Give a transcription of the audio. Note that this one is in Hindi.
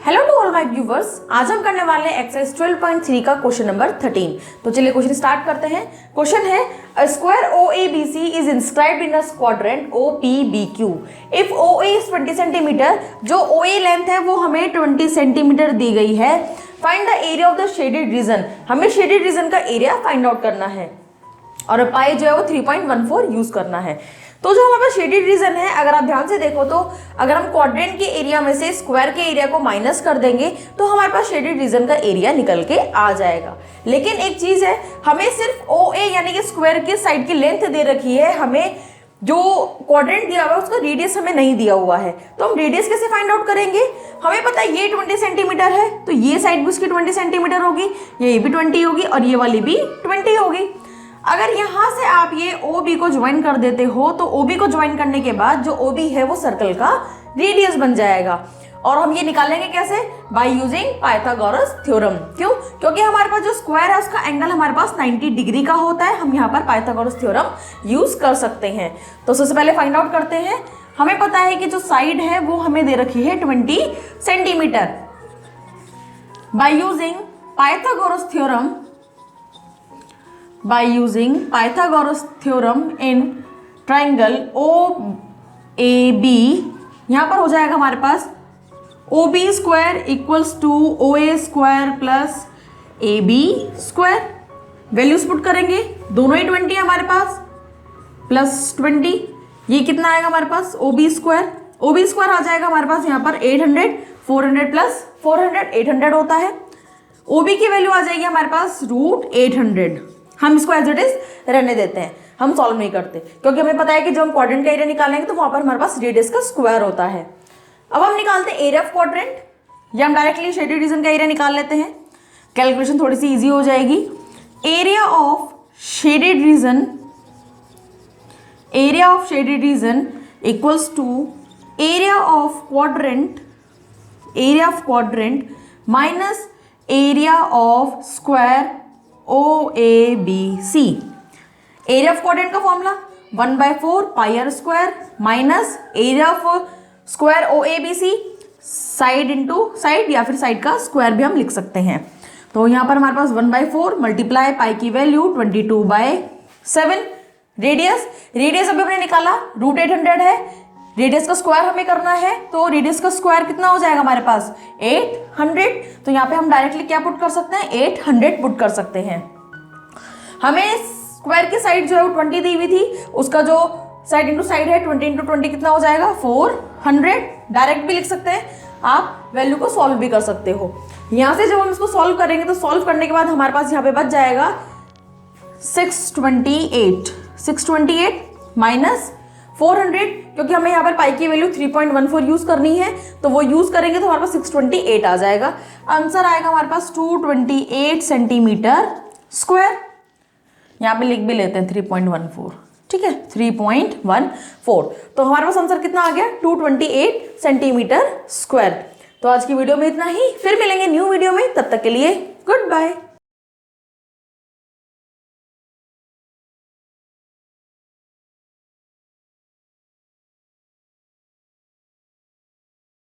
Hello to all my viewers, आज हम करने वाले हैं एक्सरसाइज 12.3 का क्वेश्चन नंबर 13। तो चलिए क्वेश्चन स्टार्ट करते हैं। क्वेश्चन है a square OABC is inscribed in a quadrant OPBQ if OA is 20 centimetre. जो OA लेंथ है वो हमें 20 सेंटीमीटर दी गई है। Find the area of the shaded region, हमें शेडेड रीजन का एरिया फाइंड आउट करना है और पाई जो है वो 3.14 यूज करना है। तो जो हमारे पास शेडेड रीजन है, अगर आप ध्यान से देखो तो अगर हम क्वाड्रेंट के एरिया में से स्क्वायर के एरिया को माइनस कर देंगे तो हमारे पास शेडेड रीजन का एरिया निकल के आ जाएगा। लेकिन एक चीज है, हमें सिर्फ OA यानी कि स्क्वायर के साइड की लेंथ दे रखी है, हमें जो क्वाड्रेंट दिया हुआ है उसका रेडियस हमें नहीं दिया हुआ है। तो हम रेडियस कैसे फाइंड आउट करेंगे? हमें पता है ये 20 सेंटीमीटर है तो ये साइड भी उसकी 20 सेंटीमीटर होगी, ये भी 20 होगी और ये वाली भी 20 होगी। अगर यहाँ से आप ये OB को ज्वाइन कर देते हो तो OB को ज्वाइन करने के बाद जो OB है वो सर्कल का रेडियस बन जाएगा। और हम ये निकालेंगे कैसे? By using Pythagoras theorem. क्यों? क्योंकि हमारे पास जो स्क्वायर है उसका एंगल हमारे पास 90 डिग्री का होता है। हम यहाँ पर पाइथागोरस थ्योरम यूज कर सकते हैं। तो सबसे पहले फाइंड आउट करते हैं। हमें पता है कि जो साइड है वो हमें दे रखी है 20 centimetre. By using Pythagoras theorem, by using Pythagoras theorem in triangle OAB, यहाँ पर हो जाएगा हमारे पास OB square equals to OA square plus AB square. Values put करेंगे, दोनों ही 20 है हमारे पास, प्लस 20, ये कितना आएगा हमारे पास? OB square. OB स्क्वायर आ जाएगा हमारे पास यहाँ पर 800, 400 प्लस 400 800 होता है। OB की वैल्यू आ जाएगी हमारे पास √800। हम इसको एज इट इज रहने देते हैं, हम सॉल्व नहीं करते क्योंकि हमें पता है कि जब हम क्वाड्रेंट का एरिया निकालेंगे तो वहां पर हमारे पास रेडियस का स्क्वायर होता है। अब हम निकालते हैं एरिया ऑफ क्वाड्रेंट, या हम डायरेक्टली शेडेड रीजन का एरिया निकाल लेते हैं। कैलकुलेशन थोड़ी सी इजी हो जाएगी। Area of shaded region equals to area of quadrant minus area of square OABC। Area of quadrant का formula 1/4 pi square minus area of square OABC, side into side या फिर साइड का स्क्वायर भी हम लिख सकते हैं। तो यहाँ पर हमारे पास 1/4 मल्टीप्लाई पाई की वैल्यू 22/7। रेडियस अभी हमने निकाला √800 है, रेडियस का स्क्वायर हमें करना है तो रेडियस का स्क्वायर कितना हो जाएगा हमारे पास? 800। तो यहाँ पे हम डायरेक्टली क्या पुट कर सकते हैं? 800 पुट कर सकते हैं। हमें स्क्वायर की साइड जो है वो 20 दी हुई थी, उसका जो साइड इंटू साइड है 20 इंटू 20 कितना हो जाएगा? 400। डायरेक्ट भी लिख सकते हैं, आप वैल्यू को सॉल्व भी कर सकते हो। यहाँ से जब हम इसको सॉल्व करेंगे तो सॉल्व करने के बाद हमारे पास यहाँ पे बच जाएगा 628 माइनस 400, क्योंकि हमें यहाँ पर पाई की वैल्यू 3.14 यूज करनी है तो वो यूज करेंगे तो हमारे पास 628 आ जाएगा। आंसर आएगा हमारे पास 228 सेंटीमीटर स्क्वायर। यहाँ पे लिख भी लेते हैं 3.14, ठीक है, 3.14। तो हमारे पास आंसर कितना आ गया? 228 सेंटीमीटर स्क्वायर। तो आज की वीडियो में इतना ही, फिर मिलेंगे न्यू वीडियो में, तब तक के लिए गुड बाय।